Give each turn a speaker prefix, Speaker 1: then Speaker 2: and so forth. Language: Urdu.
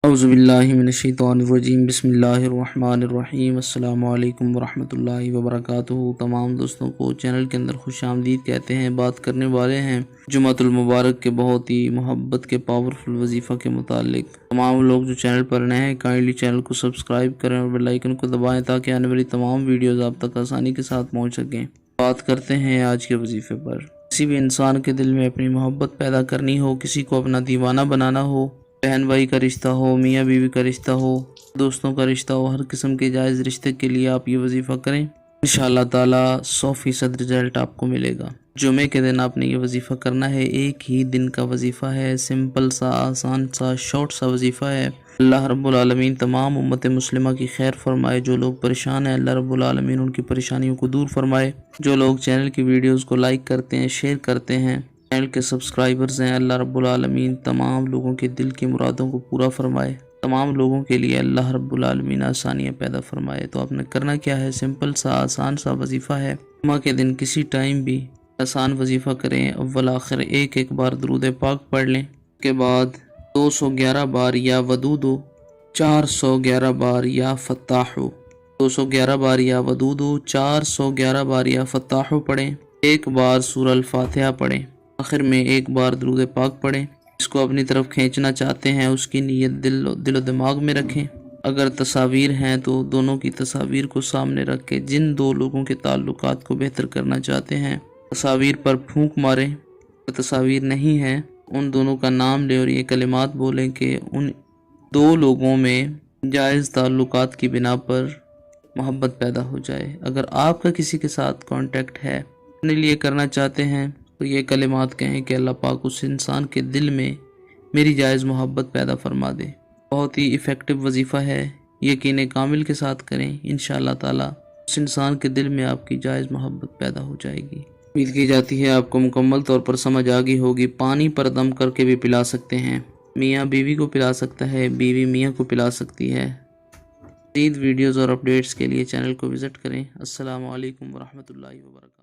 Speaker 1: اعوذ باللہ من الشیطان الرجیم بسم اللہ الرحمن الرحیم السلام علیکم ورحمۃ اللہ وبرکاتہ۔ تمام دوستوں کو چینل کے اندر خوش آمدید کہتے ہیں۔ بات کرنے والے ہیں جمعہ المبارک کے بہت ہی محبت کے پاورفل وظیفہ کے متعلق۔ تمام لوگ جو چینل پر نئے ہیں کائنڈلی چینل کو سبسکرائب کریں اور بیل آئیکن کو دبائیں تاکہ آنے والی تمام ویڈیوز آپ تک آسانی کے ساتھ پہنچ سکیں۔ بات کرتے ہیں آج کے وظیفے پر۔ کسی بھی انسان کے دل میں اپنی محبت پیدا کرنی ہو، کسی کو اپنا دیوانہ بنانا ہو، بہن بھائی کا رشتہ ہو، میاں بیوی کا رشتہ ہو، دوستوں کا رشتہ ہو، ہر قسم کے جائز رشتے کے لیے آپ یہ وظیفہ کریں، انشاءاللہ تعالی 100% رزلٹ آپ کو ملے گا۔ جمعے کے دن آپ نے یہ وظیفہ کرنا ہے، ایک ہی دن کا وظیفہ ہے، سمپل سا، آسان سا، شارٹ سا وظیفہ ہے۔ اللہ رب العالمین تمام امت مسلمہ کی خیر فرمائے۔ جو لوگ پریشان ہیں اللہ رب العالمین ان کی پریشانیوں کو دور فرمائے۔ جو لوگ چینل کی ویڈیوز کو لائک کرتے ہیں، شیئر کرتے ہیں، چینل کے سبسکرائبرز ہیں، اللہ رب العالمین تمام لوگوں کے دل کی مرادوں کو پورا فرمائے۔ تمام لوگوں کے لیے اللہ رب العالمین آسانیاں پیدا فرمائے۔ تو آپ نے کرنا کیا ہے، سمپل سا آسان سا وظیفہ ہے۔ جمعہ کے دن کسی ٹائم بھی آسان وظیفہ کریں، اول آخر ایک بار درود پاک پڑھ لیں، اس کے بعد 211 بار یا ودودو، 411 بار یا فتاحو، 211 بار یا ودودو، 411 بار یا فتاحو پڑھیں، ایک بار سورہ الفاتحہ پڑھیں، آخر میں ایک بار درود پاک پڑھیں۔ اس کو اپنی طرف کھینچنا چاہتے ہیں اس کی نیت دل و دماغ میں رکھیں۔ اگر تصاویر ہیں تو دونوں کی تصاویر کو سامنے رکھ کے جن دو لوگوں کے تعلقات کو بہتر کرنا چاہتے ہیں تصاویر پر پھونک ماریں۔ اگر تصاویر نہیں ہیں ان دونوں کا نام لیں اور یہ کلمات بولیں کہ ان دو لوگوں میں جائز تعلقات کی بنا پر محبت پیدا ہو جائے۔ اگر آپ کا کسی کے ساتھ کانٹیکٹ ہے، اپنے لیے کرنا چاہتے ہیں تو یہ کلمات کہیں کہ اللہ پاک اس انسان کے دل میں میری جائز محبت پیدا فرما دے۔ بہت ہی ایفیکٹو وظیفہ ہے، یقین کامل کے ساتھ کریں، انشاءاللہ تعالی اس انسان کے دل میں آپ کی جائز محبت پیدا ہو جائے گی۔ امید کی جاتی ہے آپ کو مکمل طور پر سمجھ آ گئی ہوگی۔ پانی پر دم کر کے بھی پلا سکتے ہیں، میاں بیوی کو پلا سکتا ہے، بیوی میاں کو پلا سکتی ہے۔ مزید ویڈیوز اور اپڈیٹس کے لیے چینل کو وزٹ کریں۔ السلام علیکم ورحمۃ اللہ وبرکاتہ۔